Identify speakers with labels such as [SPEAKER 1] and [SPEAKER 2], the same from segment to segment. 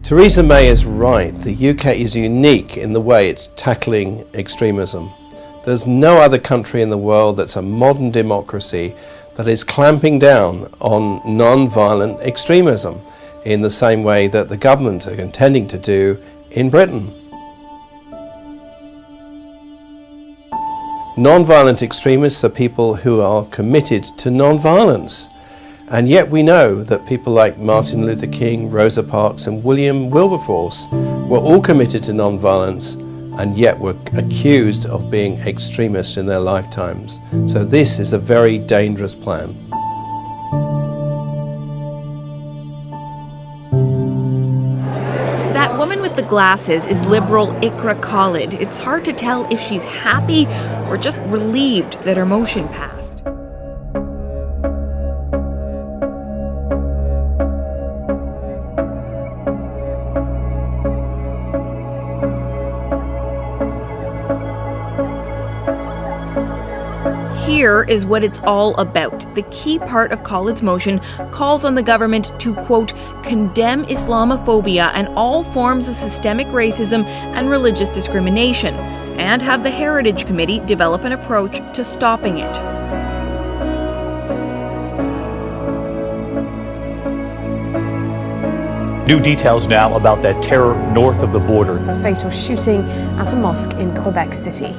[SPEAKER 1] Theresa May is right. The UK is unique in the way it's tackling extremism. There's no other country in the world that's a modern democracy that is clamping down on non-violent extremism in the same way that the government are intending to do in Britain. Non-violent extremists are people who are committed to non-violence. And yet we know that people like Martin Luther King, Rosa Parks and William Wilberforce were all committed to non-violence and yet were accused of being extremists in their lifetimes. So this is a very dangerous plan.
[SPEAKER 2] That woman with the glasses is Liberal Iqra Khalid. It's hard to tell if she's happy or just relieved that her motion passed. Here is what it's all about. The key part of Khalid's motion calls on the government to, quote, condemn Islamophobia and all forms of systemic racism and religious discrimination, and have the Heritage Committee develop an approach to stopping it.
[SPEAKER 3] New details now about that terror north of the border.
[SPEAKER 4] A fatal shooting at a mosque in Quebec City.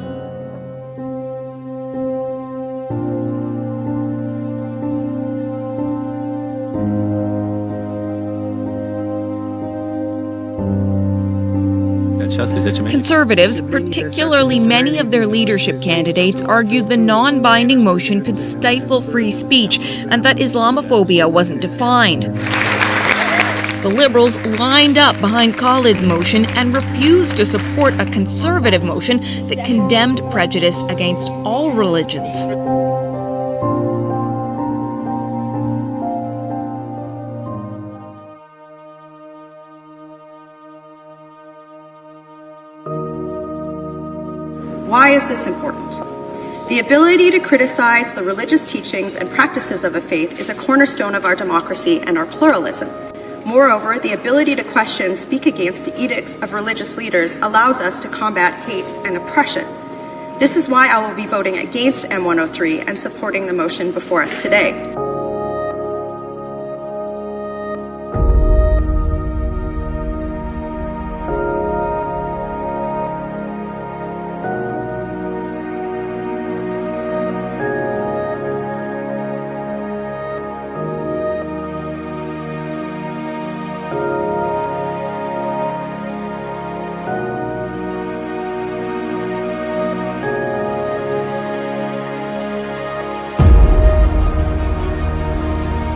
[SPEAKER 2] Conservatives, particularly many of their leadership candidates, argued the non-binding motion could stifle free speech and that Islamophobia wasn't defined. The Liberals lined up behind Khalid's motion and refused to support a conservative motion that condemned prejudice against all religions.
[SPEAKER 5] Why is this important? The ability to criticize the religious teachings and practices of a faith is a cornerstone of our democracy and our pluralism. Moreover, the ability to question and speak against the edicts of religious leaders allows us to combat hate and oppression. This is why I will be voting against M103 and supporting the motion before us today.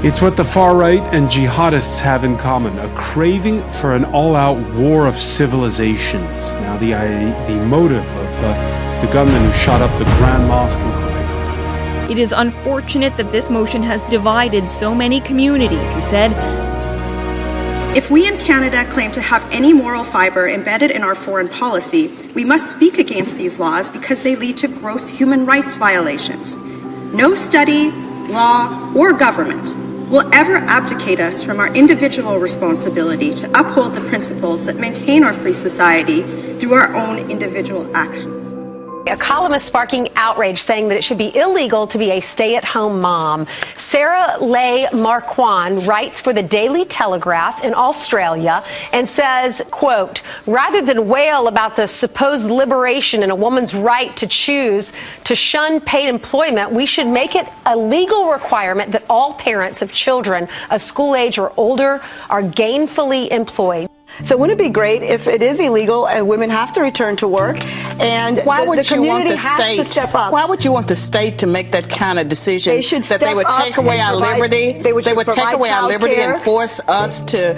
[SPEAKER 6] It's what the far right and jihadists have in common, a craving for an all-out war of civilizations. Now, the motive of the gunman who shot up the Grand Mosque in Quebec City.
[SPEAKER 2] It is unfortunate that this motion has divided so many communities, he said.
[SPEAKER 5] If we in Canada claim to have any moral fiber embedded in our foreign policy, we must speak against these laws because they lead to gross human rights violations. No study, law, or government will ever abdicate us from our individual responsibility to uphold the principles that maintain our free society through our own individual actions.
[SPEAKER 7] A columnist sparking outrage saying that it should be illegal to be a stay-at-home mom. Sarah Leigh Marquand writes for the Daily Telegraph in Australia and says, quote, rather than wail about the supposed liberation in a woman's right to choose to shun paid employment, we should make it a legal requirement that all parents of children of school age or older are gainfully employed.
[SPEAKER 8] So wouldn't it be great if it is illegal and women have to return to work and the community has to step up?
[SPEAKER 9] Why would you want the state to make that kind of decision? That they would take away our liberty? They would take away our liberty and force us to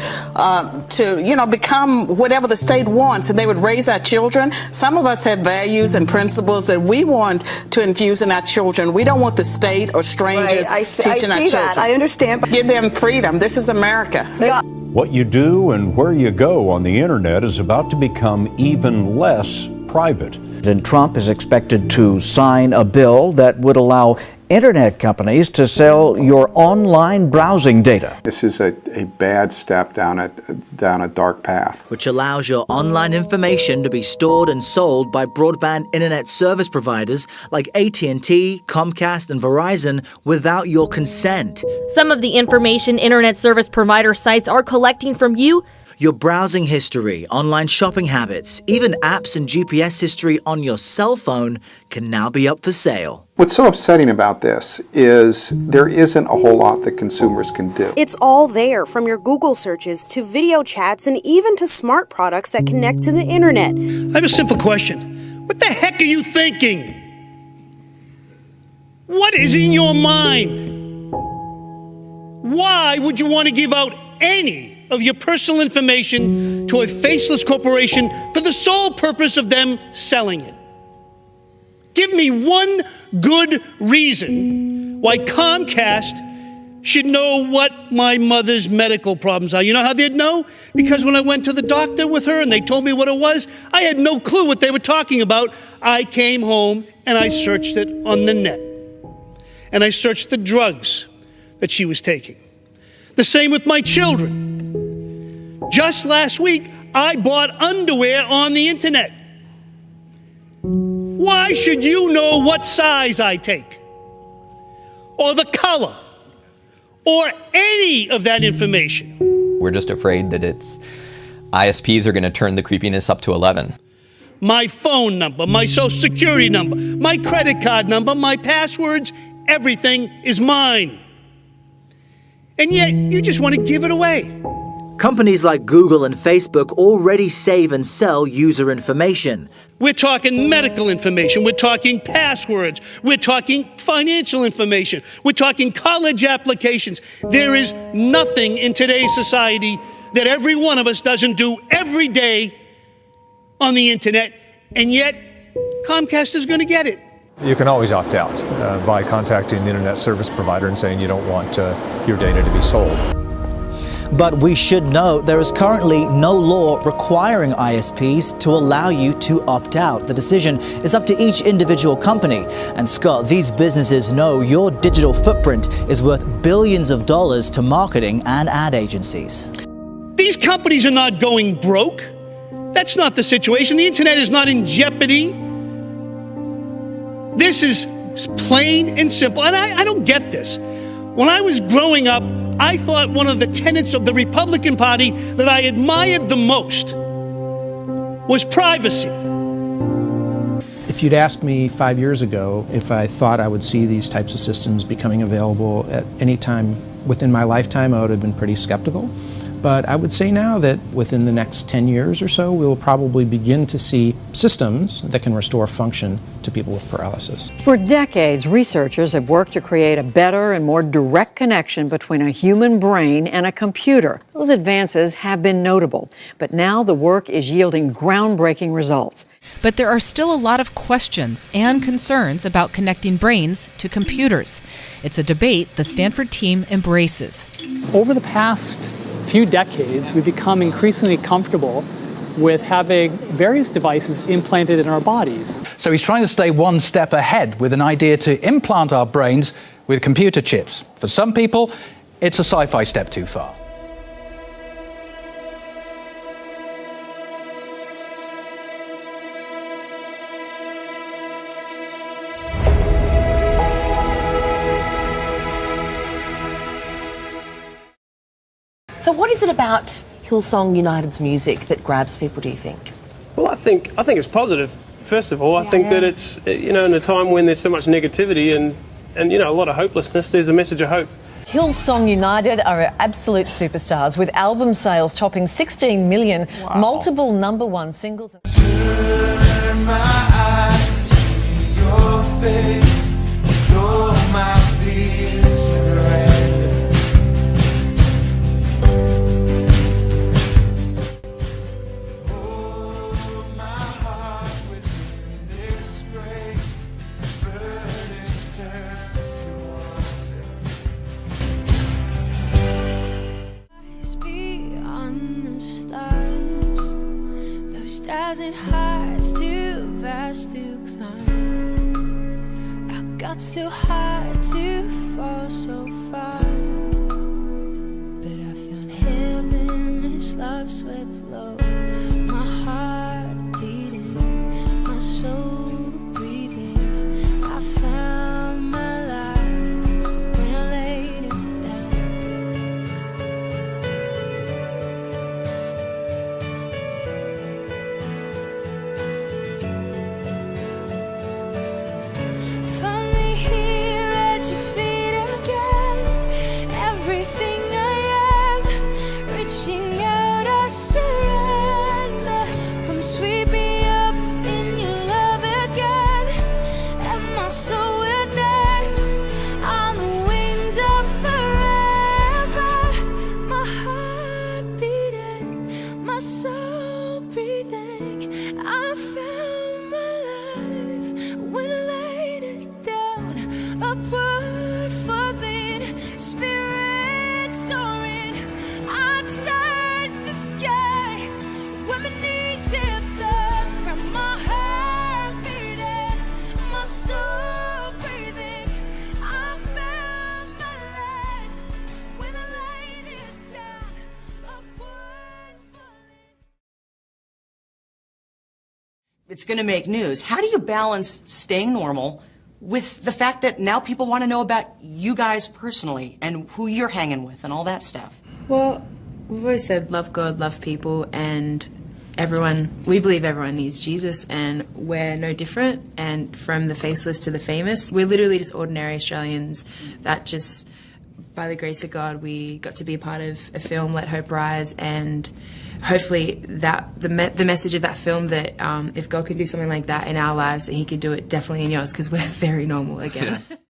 [SPEAKER 9] become whatever the state wants, and they would raise our children. Some of us have values and principles that we want to infuse in our children. We don't want the state or strangers teaching our children.
[SPEAKER 8] I understand.
[SPEAKER 9] Give them freedom. This is America.
[SPEAKER 8] Yeah.
[SPEAKER 10] What you do and where you go on the internet is about to become even less private.
[SPEAKER 11] President Trump is expected to sign a bill that would allow internet companies to sell your online browsing data.
[SPEAKER 12] This is a bad step down a dark path,
[SPEAKER 13] which allows your online information to be stored and sold by broadband internet service providers like AT&T, Comcast, and Verizon without your consent.
[SPEAKER 14] Some of the information internet service provider sites are collecting from you:
[SPEAKER 13] your browsing history, online shopping habits, even apps and GPS history on your cell phone can now be up for sale.
[SPEAKER 12] What's so upsetting about this is there isn't a whole lot that consumers can do.
[SPEAKER 15] It's all there, from your Google searches to video chats and even to smart products that connect to the internet.
[SPEAKER 16] I have a simple question. What the heck are you thinking? What is in your mind? Why would you want to give out any of your personal information to a faceless corporation for the sole purpose of them selling it? Give me one good reason why Comcast should know what my mother's medical problems are. You know how they'd know? Because when I went to the doctor with her and they told me what it was, I had no clue what they were talking about. I came home and I searched it on the net. And I searched the drugs that she was taking. The same with my children. Just last week, I bought underwear on the internet. Why should you know what size I take? Or the color? Or any of that information?
[SPEAKER 17] We're just afraid that ISPs are going to turn the creepiness up to 11.
[SPEAKER 16] My phone number, my social security number, my credit card number, my passwords, everything is mine. And yet, you just want to give it away.
[SPEAKER 13] Companies like Google and Facebook already save and sell user information.
[SPEAKER 16] We're talking medical information, we're talking passwords, we're talking financial information, we're talking college applications. There is nothing in today's society that every one of us doesn't do every day on the internet, and yet Comcast is going to get it.
[SPEAKER 18] You can always opt out by contacting the internet service provider and saying you don't want your data to be sold.
[SPEAKER 13] But we should note there is currently no law requiring ISPs to allow you to opt out. The decision is up to each individual company. And Scott, these businesses know your digital footprint is worth billions of dollars to marketing and ad agencies.
[SPEAKER 16] These companies are not going broke. That's not the situation. The internet is not in jeopardy. This is plain and simple. And I don't get this. When I was growing up, I thought one of the tenets of the Republican Party that I admired the most was privacy.
[SPEAKER 19] If you'd asked me 5 years ago if I thought I would see these types of systems becoming available at any time within my lifetime, I would have been pretty skeptical. But I would say now that within the next 10 years or so, we will probably begin to see systems that can restore function to people with paralysis.
[SPEAKER 20] For decades, researchers have worked to create a better and more direct connection between a human brain and a computer. Those advances have been notable, but now the work is yielding groundbreaking results.
[SPEAKER 21] But there are still a lot of questions and concerns about connecting brains to computers. It's a debate the Stanford team embraces.
[SPEAKER 22] Over the past few decades, we've become increasingly comfortable with having various devices implanted in our bodies.
[SPEAKER 23] So he's trying to stay one step ahead with an idea to implant our brains with computer chips. For some people, it's a sci-fi step too far.
[SPEAKER 24] So what is it about Hillsong United's music that grabs people, do you think?
[SPEAKER 25] Well, I think it's positive. First of all, I think that it's, in a time when there's so much negativity and a lot of hopelessness, there's a message of hope.
[SPEAKER 24] Hillsong United are absolute superstars, with album sales topping 16 million, multiple #1 singles. Turn my eyes to see your face, so my fears surrender.
[SPEAKER 26] Thousand heights too vast to climb. I got
[SPEAKER 1] Not too hard to fall so far, but I found heaven as love swept low. My heart beating, my soul breathing. I found my life when I laid it Found me here at your feet again. Everything I am, reaching out, I surrender. Come sweep me up in your love again, and my soul will dance on the wings of forever. My heart beating, my soul breathing. I found my life when I laid it down. Upward falling, spirit soaring. I touch the sky when my knees hit the ground. My heart beating, my soul breathing. I found my life when I laid it down. Upward
[SPEAKER 2] It's going to make news. How do you balance staying normal with the fact that now people want to know about you guys personally and who you're hanging with and all that stuff?
[SPEAKER 3] Well, we've always said love God, love people, and we believe everyone needs Jesus, and we're no different. And from the faceless to the famous, we're literally just ordinary Australians that just, by the grace of God, we got to be a part of a film, Let Hope Rise, and hopefully that the message of that film, that if God could do something like that in our lives, He could do it definitely in yours, because we're very normal again.